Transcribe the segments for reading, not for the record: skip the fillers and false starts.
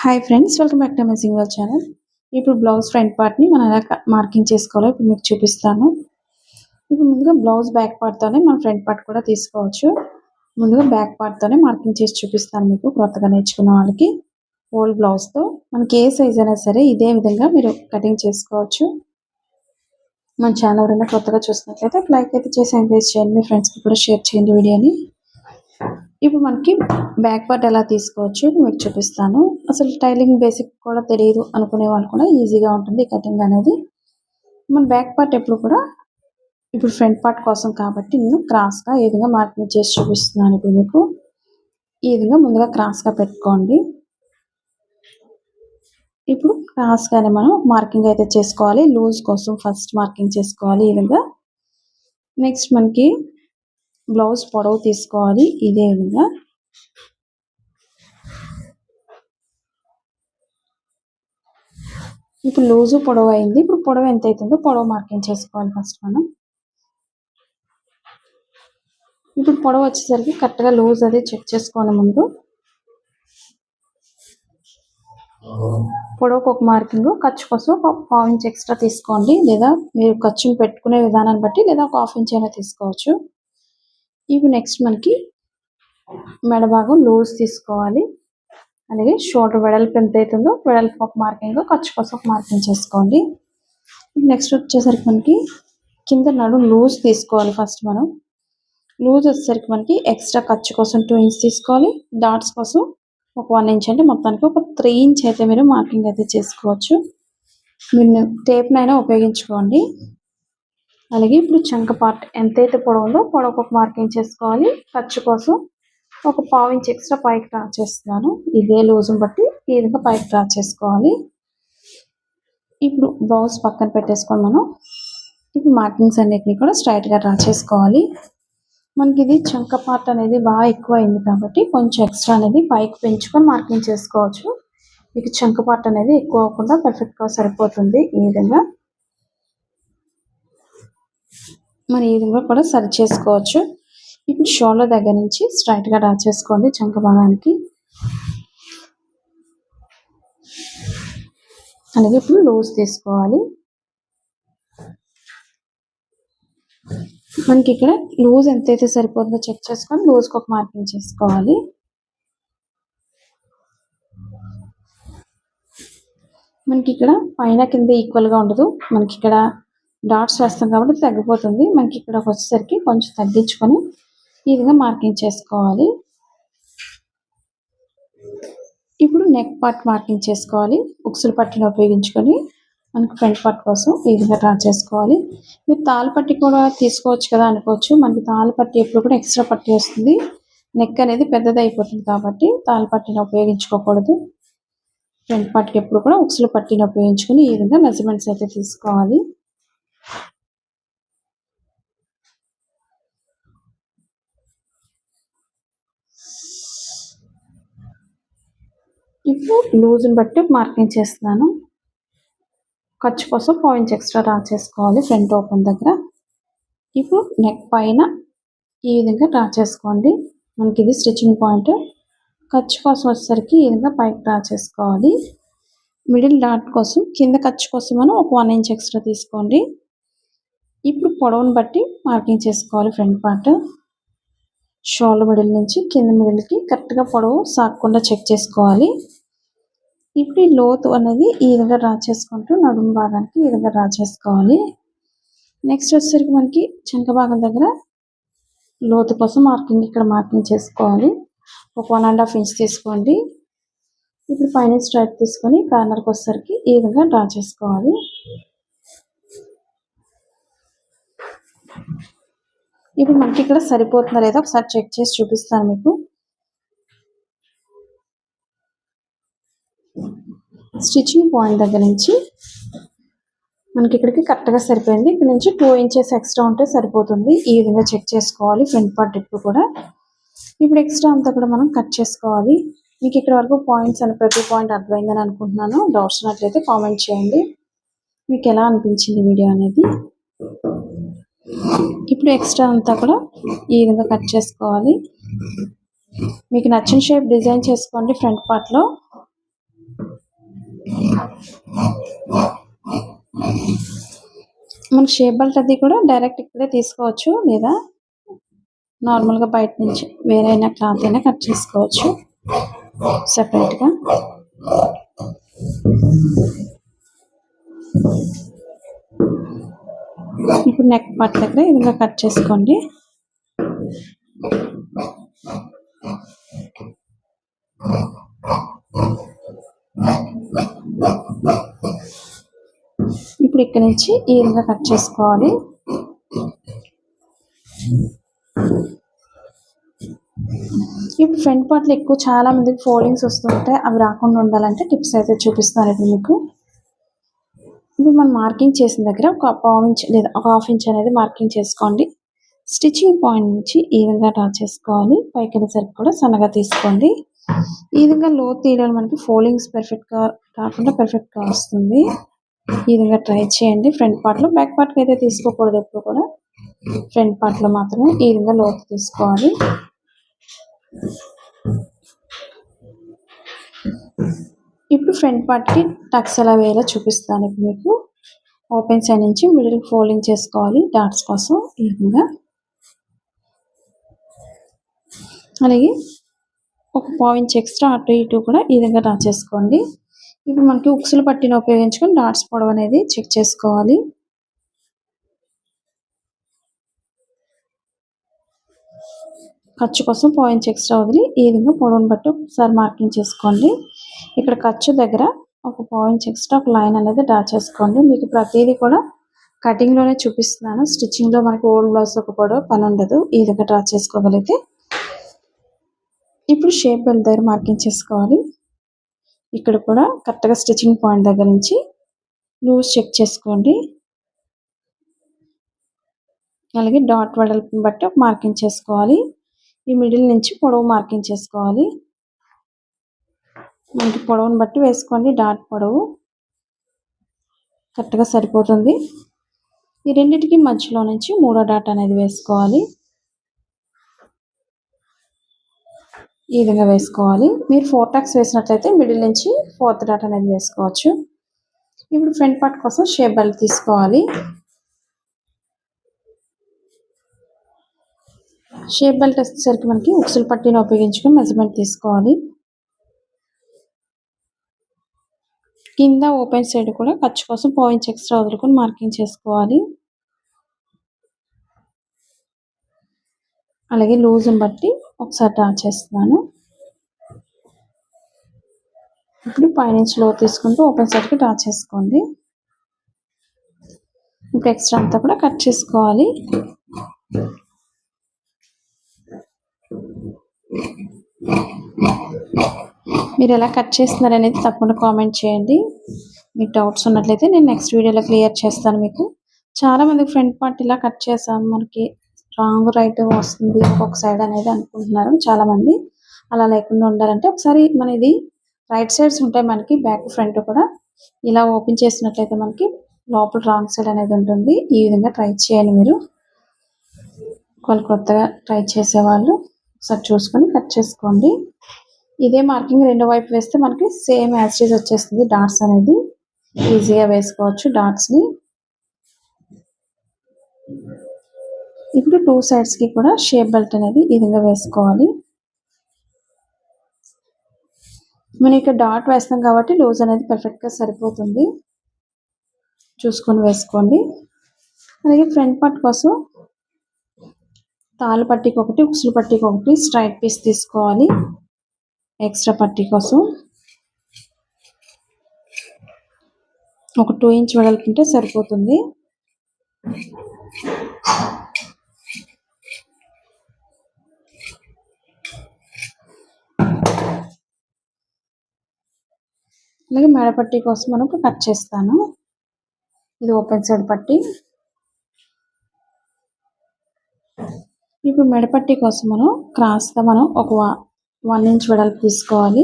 Hi friends, welcome back to amazing world channel. ఇప్పుడు blouse front పార్ట్ని మనం ఎలా మార్కింగ్ చేసుకోవాలో ఇప్పుడు మీకు చూపిస్తాను. ఇప్పుడు ముందుగా బ్లౌజ్ బ్యాక్ పార్ట్తోనే మనం ఫ్రంట్ పార్ట్ కూడా తీసుకోవచ్చు. ముందుగా బ్యాక్ పార్ట్తోనే మార్కింగ్ చేసి చూపిస్తాను మీకు కొత్తగా నేర్చుకున్న వాళ్ళకి. ఓల్డ్ బ్లౌజ్తో మనకి ఏ సైజ్ అయినా సరే ఇదే విధంగా మీరు కటింగ్ చేసుకోవచ్చు. మన ఛానల్ ఎవరైనా కొత్తగా చూసినట్లయితే లైక్ అయితే చేసి ఎంకరేజ్ చేయండి, మీ ఫ్రెండ్స్కి కూడా షేర్ చేయండి వీడియోని. ఇప్పుడు మనకి బ్యాక్ పార్ట్ ఎలా తీసుకోవచ్చు మీకు చూపిస్తాను. అసలు టైలింగ్ బేసిక్ కూడా తెలియదు అనుకునే వాళ్ళు కూడా ఈజీగా ఉంటుంది కటింగ్ అనేది. మన బ్యాక్ పార్ట్ ఎప్పుడు కూడా ఇప్పుడు ఫ్రంట్ పార్ట్ కోసం కాబట్టి నేను క్రాస్గా ఈ విధంగా మార్కింగ్ చేసి చూపిస్తున్నాను. ఇప్పుడు మీకు ఈ విధంగా ముందుగా క్రాస్గా పెట్టుకోండి. ఇప్పుడు క్రాస్గానే మనం మార్కింగ్ అయితే చేసుకోవాలి. లూజ్ కోసం ఫస్ట్ మార్కింగ్ చేసుకోవాలి ఈ విధంగా. నెక్స్ట్ మనకి బ్లౌజ్ పొడవు తీసుకోవాలి ఇదే విధంగా. ఇప్పుడు లూజు పొడవు అయింది. ఇప్పుడు పొడవు ఎంత అవుతుందో పొడవు మార్కింగ్ చేసుకోవాలి ఫస్ట్ మనం. ఇప్పుడు పొడవు వచ్చేసరికి కరెక్ట్గా లూజ్ అది చెక్ చేసుకోవాలి ముందు. పొడవుకు ఒక మార్కింగ్, ఖర్చు కోసం ఒక 1/2 ఇంచ్ ఎక్స్ట్రా తీసుకోండి, లేదా మీరు ఖర్చుని పెట్టుకునే విధానాన్ని బట్టి లేదా ఒక 1/2 ఇంచ్ అయినా తీసుకోవచ్చు. ఇప్పుడు నెక్స్ట్ మనకి మెడ భాగం లూజ్ తీసుకోవాలి. అలాగే షోల్డర్ వెడల్పు ఎంత అవుతుందో వెడల్పు ఒక మార్కింగ్, ఖర్చు కోసం ఒక మార్కింగ్ చేసుకోండి. నెక్స్ట్ వచ్చేసరికి మనకి కింద నడుము లూజ్ తీసుకోవాలి ఫస్ట్ మనం. లూజ్ వచ్చేసరికి మనకి ఎక్స్ట్రా ఖర్చు కోసం 2 ఇంచ్ తీసుకోవాలి. డాట్స్ కోసం ఒక 1 ఇంచ్, అంటే మొత్తానికి ఒక 3 ఇంచ్ అయితే మీరు మార్కింగ్ అయితే చేసుకోవచ్చు. మీరు టేప్నైనా ఉపయోగించుకోండి. అలాగే ఇప్పుడు చంక పార్ట్ ఎంతైతే పొడవు ఉందో పొడవుకు ఒక మార్కింగ్ చేసుకోవాలి. ఖర్చు కోసం ఒక 1/2 ఇంచ్ ఎక్స్ట్రా పైకి డ్రా చేస్తున్నాను. ఇదే లూజ్ని బట్టి ఈ విధంగా పైకి డ్రా చేసుకోవాలి. ఇప్పుడు బ్లౌజ్ పక్కన పెట్టేసుకొని మనం ఇప్పుడు మార్కింగ్స్ అన్నిటిని కూడా స్ట్రైట్గా డ్రా చేసుకోవాలి. మనకి ఇది చంక పార్ట్ అనేది బాగా ఎక్కువ అయింది కాబట్టి కొంచెం ఎక్స్ట్రా అనేది పైకి పెంచుకొని మార్కింగ్ చేసుకోవచ్చు. మీకు చంక పార్ట్ అనేది ఎక్కువ అవ్వకుండా పర్ఫెక్ట్గా సరిపోతుంది. ఈ విధంగా మనం ఈ విధంగా కూడా సరి చేసుకోవచ్చు. ఇప్పుడు షోల్డర్ దగ్గర నుంచి స్ట్రైట్గా డ్రా చేసుకోండి చంక భాగానికి. అలాగే ఇప్పుడు లూజ్ తీసుకోవాలి. మనకి ఇక్కడ లూజ్ ఎంతైతే సరిపోతుందో చెక్ చేసుకొని లూజ్కి ఒక మార్కింగ్ చేసుకోవాలి. మనకి ఇక్కడ పైన కింద ఈక్వల్గా ఉండదు. మనకి ఇక్కడ డాట్స్ వేస్తాం కాబట్టి తగ్గిపోతుంది. మనకి ఇక్కడ వచ్చేసరికి కొంచెం తగ్గించుకొని ఈ విధంగా మార్కింగ్ చేసుకోవాలి. ఇప్పుడు నెక్ పార్ట్ మార్కింగ్ చేసుకోవాలి. ఉక్సులు పట్టిని ఉపయోగించుకొని మనకి ఫ్రంట్ పార్ట్ కోసం ఈ విధంగా డ్రా చేసుకోవాలి. మీరు తాళ్ళు పట్టి కూడా తీసుకోవచ్చు కదా అనుకోవచ్చు. మనకి తాళ్ళు పట్టి ఎప్పుడు కూడా ఎక్స్ట్రా పట్టి వస్తుంది. నెక్ అనేది పెద్దది అయిపోతుంది కాబట్టి తాళ్ళు పట్టిని ఉపయోగించుకోకూడదు. ఫ్రంట్ పార్ట్కి ఎప్పుడు కూడా ఉక్సులు పట్టిని ఉపయోగించుకొని ఈ విధంగా మెజర్మెంట్స్ అయితే తీసుకోవాలి. ఇప్పుడు లూజ్ని బట్టి మార్కింగ్ చేస్తున్నాను. ఖర్చు కోసం 1/2 ఇంచ్ ఎక్స్ట్రా డ్రా చేసుకోవాలి ఫ్రంట్ ఓపెన్ దగ్గర. ఇప్పుడు నెక్ పైన ఈ విధంగా డ్రా చేసుకోండి. మనకి ఇది స్టిచ్చింగ్ పాయింట్. ఖర్చు కోసం వచ్చేసరికి ఈ విధంగా పైకి డ్రా చేసుకోవాలి. మిడిల్ డాట్ కోసం కింద ఖర్చు కోసం మనం ఒక 1 ఇంచ్ ఎక్స్ట్రా తీసుకోండి. ఇప్పుడు పొడవును బట్టి మార్కింగ్ చేసుకోవాలి ఫ్రంట్ పార్ట్. షోల్డర్ మిడిల్ నుంచి కింద మిడిల్కి కరెక్ట్గా పొడవు సాగకుండా చెక్ చేసుకోవాలి. ఇప్పుడు ఈ లోతు అనేది ఈ విధంగా డ్రా చేసుకుంటూ నడుము భాగానికి ఈ విధంగా డ్రా చేసుకోవాలి. నెక్స్ట్ వచ్చేసరికి మనకి చంక భాగం దగ్గర లోతు కోసం మార్కింగ్ ఇక్కడ మార్కింగ్ చేసుకోవాలి. ఒక 1.5 ఇంచ్ తీసుకోండి. ఇప్పుడు పైన స్ట్రైట్ తీసుకొని కార్నర్కి వచ్చేసరికి ఈ విధంగా డ్రా చేసుకోవాలి. ఇప్పుడు మనకి ఇక్కడ సరిపోతుందా లేదా ఒకసారి చెక్ చేసి చూపిస్తాను మీకు. స్టిచ్చింగ్ పాయింట్ దగ్గర నుంచి మనకి ఇక్కడికి కరెక్ట్గా సరిపోయింది. ఇక్కడ నుంచి 2 ఇంచెస్ ఎక్స్ట్రా ఉంటే సరిపోతుంది. ఈ విధంగా చెక్ చేసుకోవాలి ఫ్రంట్ పార్ట్ ఎప్పుడు కూడా. ఇప్పుడు ఎక్స్ట్రా అంతా కూడా మనం కట్ చేసుకోవాలి. మీకు ఇక్కడ వరకు పాయింట్స్ అని ప్రతి పాయింట్ అర్థమైందని అనుకుంటున్నాను. డౌట్స్ ఉన్నట్లయితే కామెంట్ చేయండి మీకు ఎలా అనిపించింది వీడియో అనేది. ఇప్పుడు ఎక్స్ట్రా అంతా కూడా ఈ విధంగా కట్ చేసుకోవాలి. మీకు నచ్చిన షేప్ డిజైన్ చేసుకోండి ఫ్రంట్ పార్ట్లో. మనకి షేప్ బెల్ట్ అది కూడా డైరెక్ట్ ఇక్కడే తీసుకోవచ్చు, లేదా నార్మల్గా బయట నుంచి వేరైనా క్లాత్ అయినా కట్ చేసుకోవచ్చు సెపరేట్గా. ఇప్పుడు నెక్ పార్ట్ దగ్గర ఇదిగా కట్ చేసుకోండి. ఇప్పుడు ఇక్కడ నుంచి ఈ విధంగా కట్ చేసుకోవాలి. ఇప్పుడు ఫ్రంట్ పార్ట్లో ఎక్కువ చాలా మందికి ఫోల్డింగ్స్ వస్తుంటాయి, అవి రాకుండా ఉండాలంటే టిప్స్ అయితే చూపిస్తాను ఇప్పుడు మీకు. ఇప్పుడు మనం మార్కింగ్ చేసిన దగ్గర ఒక ½ ఇంచ్ లేదా ఒక ½ ఇంచ్ అనేది మార్కింగ్ చేసుకోండి. స్టిచ్చింగ్ పాయింట్ నుంచి ఈ విధంగా డ్రా చేసుకోవాలి. పైకి సరికి కూడా సన్నగా తీసుకోండి. ఈ విధంగా లోతు తీయడం మనకి ఫోల్డింగ్స్ పర్ఫెక్ట్గా కాకుండా పర్ఫెక్ట్గా వస్తుంది. ఈ విధంగా ట్రై చేయండి. ఫ్రంట్ పార్ట్లో, బ్యాక్ పార్ట్కి అయితే తీసుకోకూడదు ఎప్పుడు కూడా, ఫ్రంట్ పార్ట్లో మాత్రమే ఈ విధంగా లోతు తీసుకోవాలి. ఇప్పుడు ఫ్రంట్ పార్ట్కి టక్స్ ఎలా వేయాలో చూపిస్తాను ఇప్పుడు మీకు. ఓపెన్ సైడ్ నుంచి మిడిల్ ఫోల్డింగ్ చేసుకోవాలి డాట్స్ కోసం ఈ విధంగా. అలాగే ఒక ½ ఇంచ్ ఎక్స్ట్రా అటు ఇటు కూడా ఈ విధంగా డ్రా చేసుకోండి. ఇప్పుడు మనకి ఉక్సులు పట్టిన ఉపయోగించుకొని డాట్స్ పొడవు అనేది చెక్ చేసుకోవాలి. ఖర్చు కోసం ½ ఇంచ్ ఎక్స్ట్రా వదిలి ఈ విధంగా పొడవును బట్టి ఒకసారి మార్కింగ్ చేసుకోండి. ఇక్కడ ఖర్చు దగ్గర ఒక ½ ఇంచ్ ఎక్స్ట్రా ఒక లైన్ అనేది డ్రా చేసుకోండి. మీకు ప్రతిదీ కూడా కటింగ్లోనే చూపిస్తున్నాను. స్టిచ్చింగ్లో మనకి ఓల్డ్ బ్లౌజ్ ఒక పొడవు పని ఉండదు. ఈ విధంగా డ్రా చేసుకోగలిగితే ఇప్పుడు షేప్ బెల్ట్ దగ్గర మార్కింగ్ చేసుకోవాలి. ఇక్కడ కూడా కరెక్ట్గా స్టిచ్చింగ్ పాయింట్ దగ్గర నుంచి లూజ్ చెక్ చేసుకోండి. అలాగే డాట్ వెడల్పుని బట్టి ఒక మార్కింగ్ చేసుకోవాలి. ఈ మిడిల్ నుంచి పొడవు మార్కింగ్ చేసుకోవాలి. మనకి పొడవుని బట్టి వేసుకోండి. డాట్ పొడవు కరెక్ట్గా సరిపోతుంది. ఈ రెండింటికి మధ్యలో నుంచి 3వ డాట్ అనేది వేసుకోవాలి. ఈ విధంగా వేసుకోవాలి. మీరు 4 టక్స్ వేసినట్లయితే మిడిల్ నుంచి 4th డాట్ అనేది వేసుకోవచ్చు. ఇప్పుడు ఫ్రంట్ పార్ట్ కోసం షేప్ బెల్ట్ తీసుకోవాలి. షేప్ బెల్ట్ వచ్చేసరికి మనకి ఉక్సులు పట్టీని ఉపయోగించుకొని మెజర్మెంట్ తీసుకోవాలి. కింద ఓపెన్ సైడ్ కూడా ఖర్చు కోసం ½ ఇంచ్ ఎక్స్ట్రా వదులుకొని మార్కింగ్ చేసుకోవాలి. అలాగే లూజ్ని బట్టి ఒకసారి డ్రా చేస్తున్నాను. ఇప్పుడు పైనుంచి లో తీసుకుంటూ ఓపెన్ సైడ్కి డ్రా చేసుకోండి. ఇప్పుడు ఎక్స్ట్రా అంతా కూడా కట్ చేసుకోవాలి. మీరు ఎలా కట్ చేస్తున్నారు అనేది తప్పకుండా కామెంట్ చేయండి. మీకు డౌట్స్ ఉన్నట్లయితే నేను నెక్స్ట్ వీడియోలో క్లియర్ చేస్తాను మీకు. చాలామంది ఫ్రంట్ పార్ట్ ఇలా కట్ చేసాం, మనకి రాంగ్ రైట్ వస్తుంది ఒక సైడ్ అనేది అనుకుంటున్నారు చాలామంది. అలా లేకుండా ఉండాలంటే ఒకసారి మన ఇది రైట్ సైడ్స్ ఉంటాయి మనకి, బ్యాక్ ఫ్రంట్ కూడా ఇలా ఓపెన్ చేసినట్లయితే మనకి లోపల రాంగ్ సైడ్ అనేది ఉంటుంది. ఈ విధంగా ట్రై చేయాలి మీరు. వాళ్ళు కొత్తగా ట్రై చేసేవాళ్ళు ఒకసారి చూసుకొని కట్ చేసుకోండి. ఇదే మార్కింగ్ రెండో వైపు వేస్తే మనకి సేమ్ యాజ్ ఇట్ ఈజ్ వచ్చేస్తుంది. డాట్స్ అనేది ఈజీగా వేసుకోవచ్చు డాట్స్ని. ఇప్పుడు 2 సైడ్స్కి కూడా షేప్ బెల్ట్ అనేది ఈ విధంగా వేసుకోవాలి. మనం ఇక్కడ డాట్ వేస్తాం కాబట్టి లూజ్ అనేది పర్ఫెక్ట్గా సరిపోతుంది, చూసుకొని వేసుకోండి. అలాగే ఫ్రంట్ పార్ట్ కోసం తాళ్ళ పట్టీకి ఒకటి, ఉక్సులు పట్టీకి ఒకటి స్ట్రైట్ పీస్ తీసుకోవాలి. ఎక్స్ట్రా పట్టీ కోసం ఒక 2 ఇంచ్ వెడల్పుంటే సరిపోతుంది. అలాగే మెడ పట్టీ కోసం మనం కట్ చేస్తాను. ఇది ఓపెన్ సైడ్ పట్టీ. ఇప్పుడు మెడ పట్టీ కోసం మనం క్రాస్గా మనం ఒక 1 ఇంచ్ వెడల్పు తీసుకోవాలి.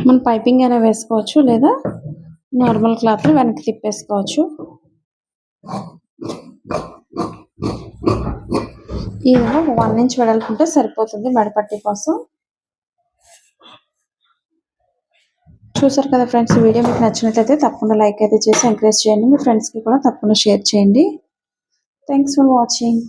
మనం పైపింగ్ అయినా వేసుకోవచ్చు, లేదా నార్మల్ క్లాత్ వెనక్కి తిప్పేసుకోవచ్చు. ఈ విధంగా 1 ఇంచ్ వెడల్పుంటే సరిపోతుంది మెడపట్టి కోసం. చూసారు కదా ఫ్రెండ్స్, ఈ వీడియో మీకు నచ్చినట్లయితే తప్పకుండా లైక్ అయితే చేసి ఎంకరేజ్ చేయండి. మీ ఫ్రెండ్స్కి కూడా తప్పకుండా షేర్ చేయండి. Thanks for watching.